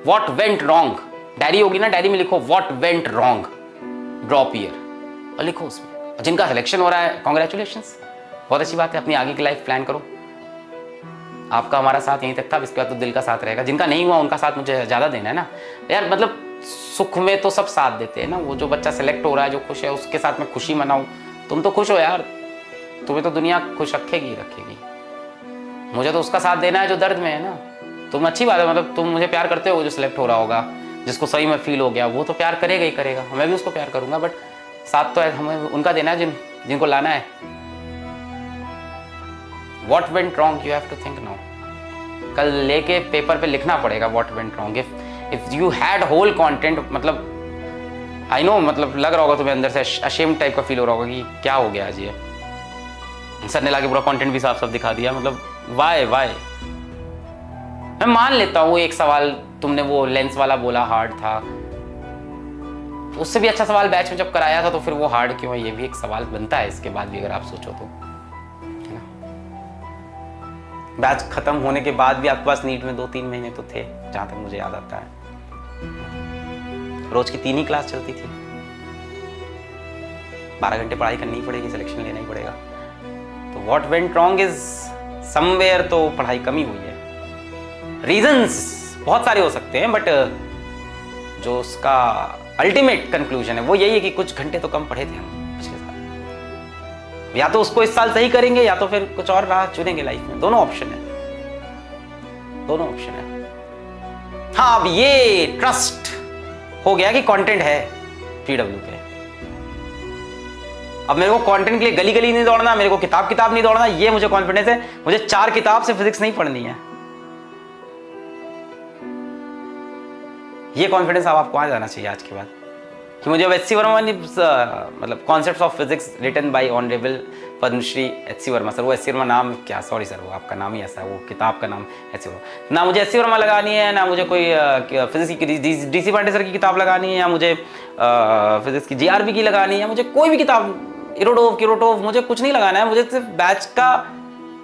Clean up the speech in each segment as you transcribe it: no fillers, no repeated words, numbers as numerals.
What went wrong, diary होगी ना, diary में लिखो what went wrong, drop year और लिखो उसमें। जिनका सिलेक्शन हो रहा है कॉन्ग्रेचुलेशंस, बहुत अच्छी बात है, अपनी आगे की लाइफ प्लान करो। आपका हमारा साथ यहीं तक था, इसके बाद तो दिल का साथ रहेगा। जिनका नहीं हुआ उनका साथ मुझे ज़्यादा देना है ना यार, मतलब सुख में तो सब साथ देते हैं ना। वो जो बच्चा सेलेक्ट हो रहा है, जो खुश है, उसके साथ में खुशी मनाऊं। तुम तो खुश हो यार, तुम्हें तो दुनिया खुश रखेगी रखेगी, मुझे तो उसका साथ देना है जो दर्द में है ना। तुम अच्छी बात है, मतलब तुम मुझे प्यार करते हो, जो सिलेक्ट हो रहा होगा, जिसको सही में फील हो गया, वो तो प्यार करेगा ही करेगा, मैं भी उसको प्यार करूंगा, बट साथ तो है हमें उनका देना है जिनको लाना है। What went wrong you have to think now. कल लेके पेपर पे लिखना पड़ेगा what went wrong. If you had whole content, मतलब I know, मतलब लग रहा होगा तुम्हें अंदर से ashamed टाइप का फील हो रहा होगा कि क्या हो गया आज ये, सर ने लाके पूरा कंटेंट भी साफ साफ दिखा दिया, मतलब वाई। मैं मान लेता हूँ एक सवाल तुमने वो लेंस वाला बोला हार्ड था, उससे भी अच्छा सवाल बैच में जब कराया था, तो फिर वो हार्ड क्यों है, ये भी एक सवाल बनता है इसके बाद भी, अगर आप सोचो तो। बैच खत्म होने के बाद भी आपके पास नीट में 2-3 महीने तो थे, जहां तक मुझे याद आता है। रोज की 3 ही क्लास चलती थी, 12 घंटे पढ़ाई करनी पड़ेगी, सिलेक्शन लेना ही पड़ेगा। तो what went wrong is somewhere, तो पढ़ाई कमी हुई है। रीजंस बहुत सारे हो सकते हैं, बट जो उसका अल्टीमेट कंक्लूजन है वो यही है कि कुछ घंटे तो कम पढ़े थे हम पिछले साल। या तो उसको इस साल सही करेंगे, या तो फिर कुछ और राह चुनेंगे लाइफ में। दोनों ऑप्शन है। हाँ, अब ये ट्रस्ट हो गया कि कंटेंट है पीडब्ल्यू पे। अब मेरे को कंटेंट के लिए गली गली नहीं दौड़ना, मेरे को किताब नहीं दौड़ना, ये मुझे कॉन्फिडेंस है। मुझे 4 किताब से फिजिक्स नहीं पढ़नी है। ये कॉन्फिडेंस अब आपको आ जाना चाहिए आज के बाद, कि मुझे एच.सी. वर्मा ने मतलब concepts of physics written by honourable Padmashri H C. Verma sir. वो एच.सी. वर्मा नाम क्या, सॉरी सर, वो आपका नाम ही ऐसा है, वो किताब का नाम एच.सी. वर्मा। ना मुझे एच.सी. वर्मा लगानी है, ना मुझे कोई फिजिक्स की डी.सी. पांडे सर की किताब लगानी है, या मुझे फिजिक्स की जी.आर.बी. की लगानी है, मुझे कोई भी किताब, इरोटोव मुझे कुछ नहीं लगाना है। मुझे सिर्फ बैच का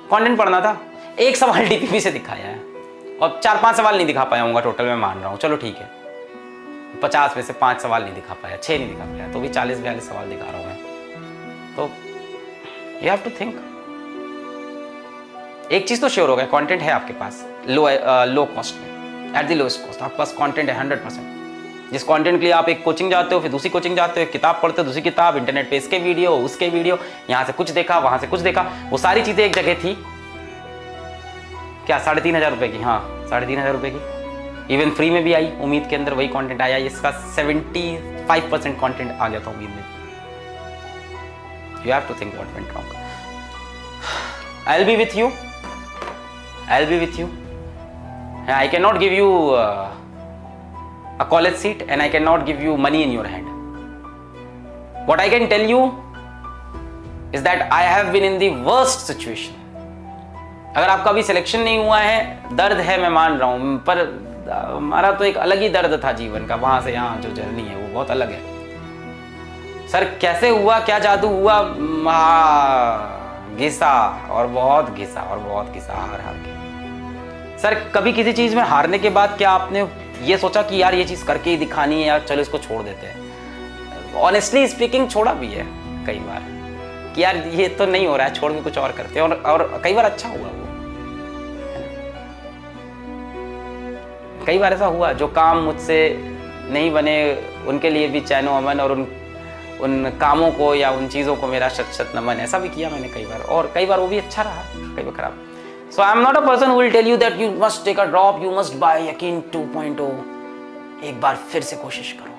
कॉन्टेंट पढ़ना था। एक सवाल डीपीपी से दिखाया है, और 4-5 सवाल नहीं दिखा पाया होगा टोटल, मैं मान रहा हूँ, चलो ठीक है। 50 में से 5 सवाल नहीं दिखा पाया, 6 नहीं दिखा पाया, तो भी 40-42 सवाल दिखा रहा हूं मैं। तो यू हैव टू थिंक। एक चीज तो श्योर हो गया, कंटेंट है आपके पास लो कॉस्ट में, एट द लोएस्ट कॉस्ट आपके पास कंटेंट है 100%। जिस कंटेंट के लिए आप एक कोचिंग जाते हो, फिर दूसरी कोचिंग जाते हो, किताब पढ़ते हो, दूसरी किताब, इंटरनेट पे इसके वीडियो, उसके वीडियो, यहाँ से कुछ देखा, वहां से कुछ देखा, वो सारी चीजें एक जगह थी। क्या 3,500 रुपए की? हाँ, 3,500 रुपए की। इवन फ्री में भी आई, उम्मीद के अंदर वही कंटेंट आया। इसका 75% कंटेंट आ गया था उम्मीद में। You have to think what went wrong. I will be with you, I can not give you a college seat and I cannot give you money in your hand. What I can tell you is that I have been in the worst situation. अगर आपका अभी selection नहीं हुआ है, दर्द है, मैं मान रहा हूं, पर हमारा तो एक अलग ही दर्द था जीवन का। वहां से यहाँ जो जर्नी है वो बहुत अलग है। सर कैसे हुआ, क्या जादू हुआ, घिसा और बहुत घिसा हार के। सर कभी किसी चीज में हारने के बाद क्या आपने ये सोचा कि यार ये चीज करके ही दिखानी है, यार चलो इसको छोड़ देते हैं? ऑनेस्टली स्पीकिंग छोड़ा भी है कई बार कि यार ये तो नहीं हो रहा है, छोड़ के कुछ और करते हैं, और कई बार अच्छा हुआ वो। कई बार ऐसा हुआ, जो काम मुझसे नहीं बने उनके लिए भी चैनो अमन, और उन कामों को या उन चीज़ों को मेरा शत नमन, ऐसा भी किया मैंने कई बार, और कई बार वो भी अच्छा रहा, कई बार खराब। So I am not a person who will tell you that you must take a drop, you must buy यकीन 2.0। एक बार फिर से कोशिश करो।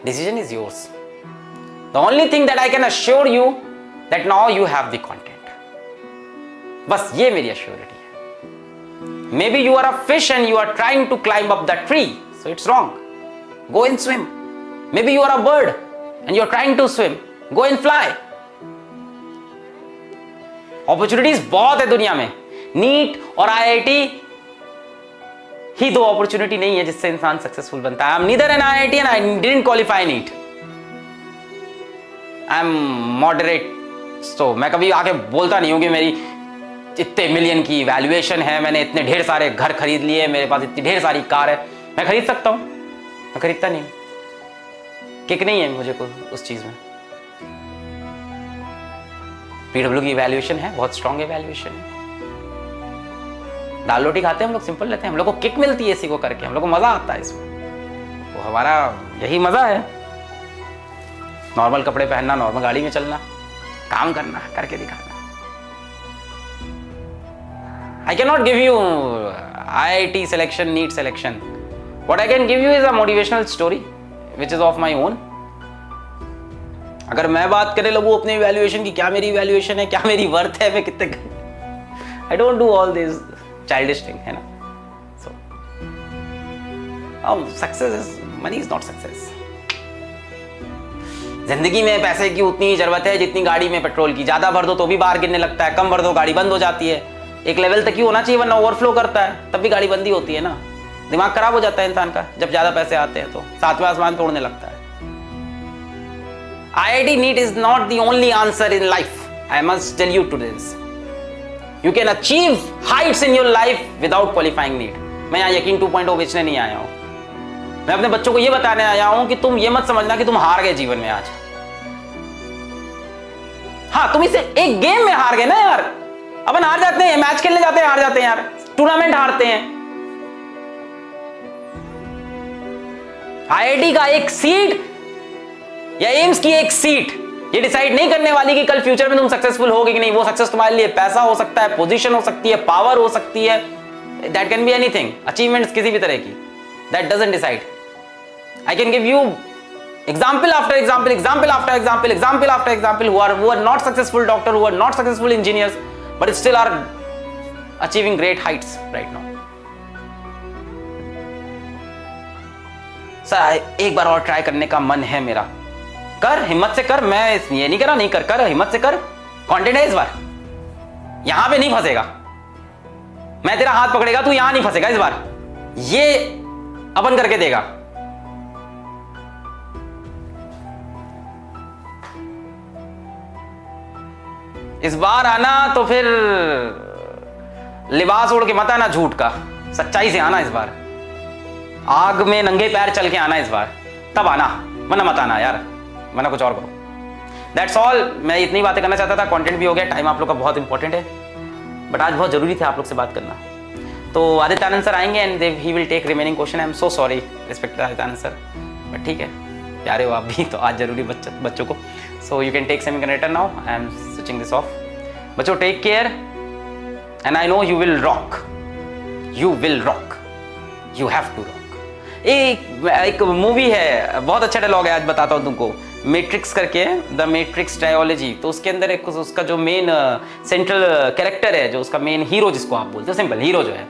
Decision is yours. The only thing that I can assure you that now you have the content. बस ये मेरी assurity है। Maybe you are a fish and you are trying to climb up that tree, so it's wrong. Go and swim. Maybe you are a bird and you are trying to swim. Go and fly. Opportunities बहुत है दुनिया में। NEET और IIT ही 2 opportunity नहीं है जिससे इंसान successful बनता है। I am neither an IIT and I didn't qualify NEET. I am moderate, तो मैं कभी आके बोलता नहीं हूं कि मेरी इतने मिलियन की वैल्यूएशन है, मैंने इतने ढेर सारे घर खरीद लिए, मेरे पास इतनी ढेर सारी कार है, मैं खरीद सकता हूं? मैं खरीदता नहीं, किक नहीं है मुझे को उस चीज में। पीडब्ल्यू की वैल्यूएशन है, बहुत स्ट्रॉन्ग वैल्यूएशन है। दाल रोटी खाते हैं हम लोग, सिंपल रहते हैं, हम लोग को किक मिलती है इसी को करके, हम लोग को मजा आता है इसमें, तो हमारा यही मजा है। नॉर्मल कपड़े पहनना, नॉर्मल गाड़ी में चलना, काम करना, करके दिखाना। I cannot give you IIT selection, NEET selection. What I can give you is a motivational story, which is of my own. अगर मैं बात करने लगूं अपनी इवैल्यूएशन की, क्या मेरी इवैल्यूएशन है, क्या मेरी वर्थ है, मैं कितने, I don't do all this childish thing, है ना? So, success is, money is not success. जिंदगी में पैसे की उतनी जरूरत है जितनी गाड़ी में पेट्रोल की। ज्यादा भर दो तो भी बाहर गिरने लगता है, कम भर दो गाड़ी बंद हो जाती है। एक लेवल तक ही होना चाहिए, वरना ओवरफ्लो करता है, तब भी गाड़ी बंदी होती है ना। दिमाग खराब हो जाता है इंसान का जब ज्यादा पैसे आते हैं, तो सातवें आसमान तोड़ने लगता है। IIT NEET is not the only answer in life. I must tell you to this. You can achieve heights in your life without qualifying NEET. मैं यहाँ यकीन 2.0 बेचने नहीं आया हूँ, मैं अपने बच्चों को ये बताने आया हूँ कि तुम ये मत समझना कि तुम हार गए जीवन में आज। हाँ, तुम इसे एक गेम में हार गए ना यार, अपन हार जाते हैं, मैच खेलने जाते हैं हार जाते हैं यार, टूर्नामेंट हारते हैं। IIT का एक सीट या एम्स की एक सीट ये डिसाइड नहीं करने वाली कि कल फ्यूचर में तुम सक्सेसफुल होगे कि नहीं। वो सक्सेस तुम्हारे लिए पैसा हो सकता है, पोजीशन हो सकती है, पावर हो सकती है, that can be anything, achievements किसी भी तरह की, that doesn't decide. I can give you example after example, example after example, example after example who are not successful doctor, who are not successful engineers, but still are achieving great heights right now. Sir एक बार और try करने का मन है मेरा, कर, हिम्मत से कर, मैं ये नहीं करा, नहीं कर, कर हिम्मत से कर, कॉन्टेंट है इस बार, यहां पे नहीं फंसेगा, मैं तेरा हाथ पकड़ेगा, तू यहां नहीं फंसेगा इस बार, ये अपन करके देगा। इस बार आना तो फिर लिबास ओढ़ के मत आना झूठ का, सच्चाई से आना इस बार, आग में नंगे पैर चल के आना इस बार, तब आना, वरना मत आना यार, वरना कुछ और करो। दैट्स ऑल, मैं इतनी बातें करना चाहता था, कंटेंट भी हो गया, टाइम आप लोग का बहुत इंपॉर्टेंट है, बट आज बहुत जरूरी था आप लोग से बात करना। तो आदित्य आनंद सर आएंगे and he will take remaining question. I am so sorry respected Aditya Anand sir, but ठीक है, प्यारे हो आप भी, तो आज जरूरी बच्चों को। So you can take semiconductor now, I am switching this off. बच्चों take care and I know you will rock, you will rock, you have to rock. एक मूवी है, बहुत अच्छा डायलॉग है, आज बताता हूँ तुमको, मैट्रिक्स करके, द मैट्रिक्स ट्रायोलॉजी। तो उसके अंदर एक उसका जो मेन सेंट्रल कैरेक्टर है, जो उसका मेन हीरो जिसको आप बोलते हो, सिंपल हीरो जो है,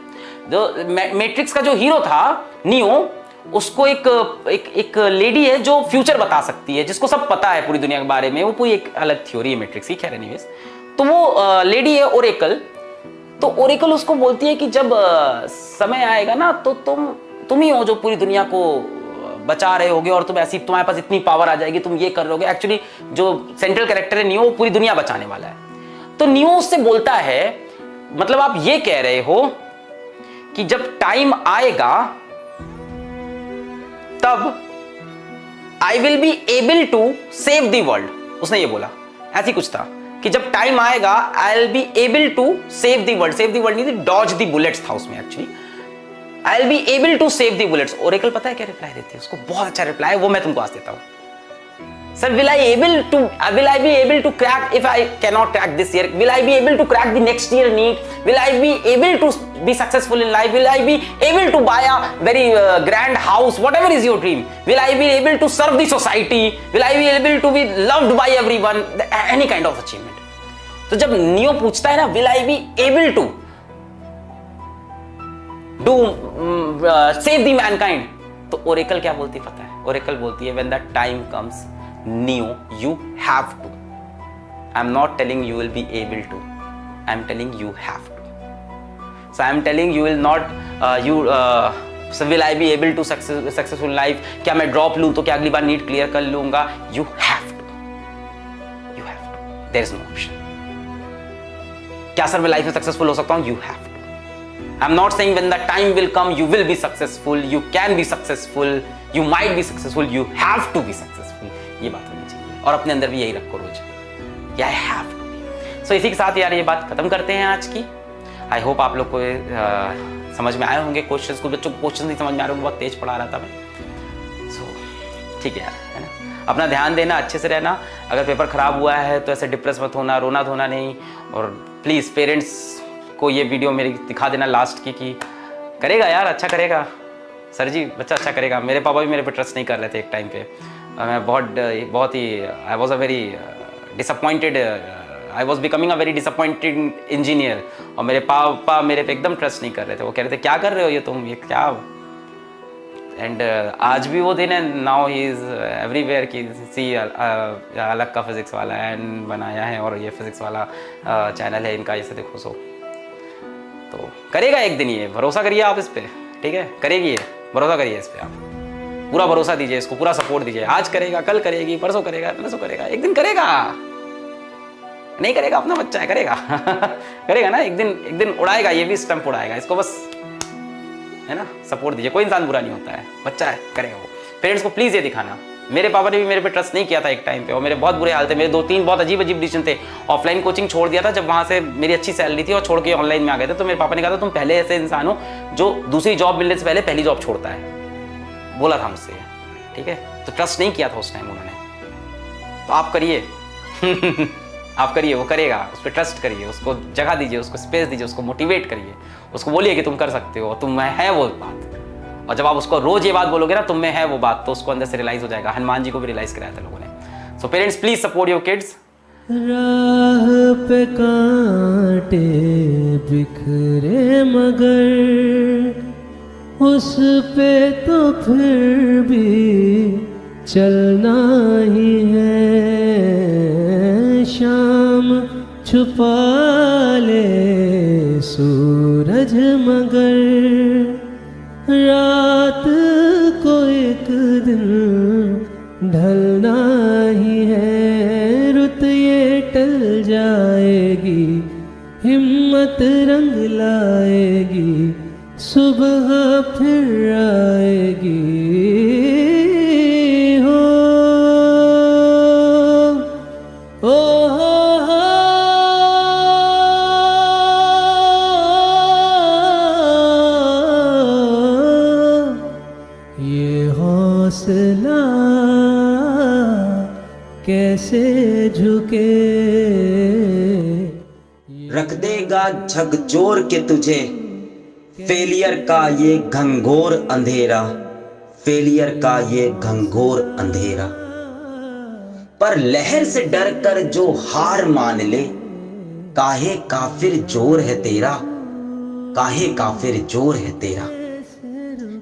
जो मैट्रिक्स का जो हीरो था नियो, उसको एक लेडी है जो फ्यूचर बता सकती है, जिसको सब पता है पूरी दुनिया के बारे में, वो पूरी एक अलग थ्योरी है मैट्रिक्स की, खैर एनीवेज। तो वो लेडी है ओरेकल, तो ओरेकल उसको बोलती है कि जब समय आएगा ना, तो तुम ही हो जो पूरी दुनिया को बचा रहे होगे, और तुम ऐसी, तुम्हारे पास इतनी पावर आ जाएगी, तुम ये कर रहे होगे। एक्चुअली जो सेंट्रल कैरेक्टर है नियो, वो पूरी दुनिया बचाने वाला है। तो नियो उससे बोलता है, मतलब आप ये कह रहे हो कि जब टाइम आएगा तब I will be able to save the world. उसने ये बोला, ऐसी कुछ था कि जब टाइम आएगा I will be able to save the world. Save the world नहीं थी, डॉज द बुलेट्स था उसमें actually. I will be able to save the bullets. Oracle पता है क्या रिप्लाई देती है उसको, बहुत अच्छा रिप्लाई है, वो मैं तुमको आज देता हूं। Sir will I be able to crack, if I cannot crack this year, will I be able to crack the next year NEET? Will I be able to be successful in life? Will I be able to buy a very grand house? Whatever is your dream. Will I be able to serve the society? Will I be able to be loved by everyone? Any kind of achievement. तो जब neo पूछता है ना, will I be able to do save the mankind, तो Oracle क्या बोलती पता है? ओरेकल बोलती है when that time comes, Neo, you have to. I'm not telling you will be able to. I'm telling you have to. So I'm telling you will not. So will I be able to successful life? क्या मैं drop लूँ तो क्या अगली बार NEET clear कर लूँगा? You have to. You have to. There is no option. क्या sir मैं लाइफ में सक्सेसफुल हो सकता हूँ? You have to. I am not saying when the time will come you will be successful, you can be successful, you might be successful, you have to be successful. ये बात होनी चाहिए और अपने अंदर भी यही रखो रोज, आई हैव टू बी। सो इसी के साथ यार ये बात खत्म करते हैं आज की। आई होप आप लोग को समझ में आए होंगे क्वेश्चंस। कुछ बच्चों को क्वेश्चन नहीं समझ में आ रहे, बहुत तेज पढ़ा रहा था मैं। सो ठीक है यार, है ना, अपना ध्यान देना, अच्छे से रहना। अगर पेपर खराब हुआ है तो ऐसे डिप्रेस मत होना, रोना धोना नहीं। और प्लीज़ पेरेंट्स को ये वीडियो मेरी दिखा देना लास्ट की कि करेगा यार, अच्छा करेगा सर जी, बच्चा अच्छा करेगा। मेरे पापा भी मेरे पे ट्रस्ट नहीं कर रहे थे एक टाइम पे। मैं बहुत ही I was a very disappointed, I was becoming a very disappointed engineer. और मेरे पापा मेरे पे एकदम ट्रस्ट नहीं कर रहे थे। वो कह रहे थे क्या कर रहे हो ये तुम, ये क्या। एंड आज भी वो दिन है, नाउ ही इज़ एवरीवेयर की सी अलग का फिज़िक्स वाला एंड बनाया है और ये फिज़िक्स वाला चैनल है इनका, इसे देखो। सो तो करेगा एक दिन, ये भरोसा करिए आप इस पर, ठीक है, करेगी ये, भरोसा करिए इस पर, आप पूरा भरोसा दीजिए इसको, पूरा सपोर्ट दीजिए। आज करेगा, कल करेगी, परसों करेगा, परसों करेगा, एक दिन करेगा। नहीं करेगा अपना बच्चा है, करेगा करेगा ना, एक दिन उड़ाएगा, ये भी स्टंप उड़ाएगा। इसको बस, है ना, सपोर्ट दीजिए। कोई इंसान बुरा नहीं होता है, बच्चा है, करेगा वो। पेरेंट्स को प्लीज़ ये दिखाना। मेरे पापा ने भी मेरे पे ट्रस्ट नहीं किया था एक टाइम पे, और मेरे बहुत बुरे हाल थे। मेरे 2-3 बहुत अजीब डिसीजन थे। ऑफलाइन कोचिंग छोड़ दिया था जब वहाँ से मेरी अच्छी सैलरी थी, और छोड़ के ऑनलाइन में आ गए थे। तो मेरे पापा ने कहा था तुम पहले ऐसे इंसान हो जो दूसरी जॉब मिलने से पहले पहली जॉब छोड़ता है, बोला था मुझसे, ठीक है। तो ट्रस्ट नहीं किया था उस टाइम उन्होंने। तो आप करिए आप करिए, वो करेगा, उस पर ट्रस्ट करिए, उसको जगह दीजिए, उसको स्पेस दीजिए, उसको मोटिवेट करिए, उसको बोलिए कि तुम कर सकते हो, तुम में है वो बात। और जब आप उसको रोज ये बात बोलोगे ना, तुम में है वो बात, तो उसको अंदर से रियलाइज हो जाएगा। हनुमान जी को भी रियलाइज कराया था लोगों ने। So parents please support your kids. राह पे कांटे बिखरे मगर उस पे तो फिर भी चलना ही है। शाम छुपा ले सूरज मगर रात को एक दिन ढलना ही है। रुत ये टल जाएगी, हिम्मत रंग लाएगी, सुबह फिर आएगी। हौसला कैसे झुके, रख देगा झकझोर के तुझे फेलियर का ये घंघोर अंधेरा, फेलियर का ये घंघोर अंधेरा। पर लहर से डर कर जो हार मान ले, काहे काफिर जोर है तेरा, काहे काफिर जोर है तेरा।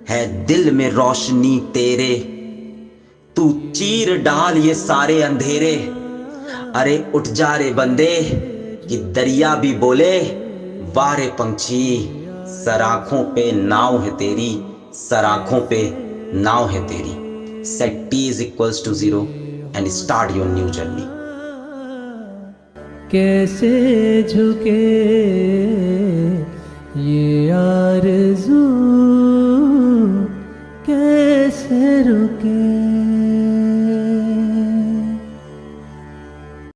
है दिल में रोशनी तेरे, तू चीर डाल ये सारे अंधेरे। अरे उठ जा रे बंदे कि दरिया भी बोले, वारे पंछी सराखों पे नाव है तेरी, सराखों पे नाव है तेरी। Set t is equals to 0 and start your new journey. कैसे झुके ये आरज़ू, कैसे रुके।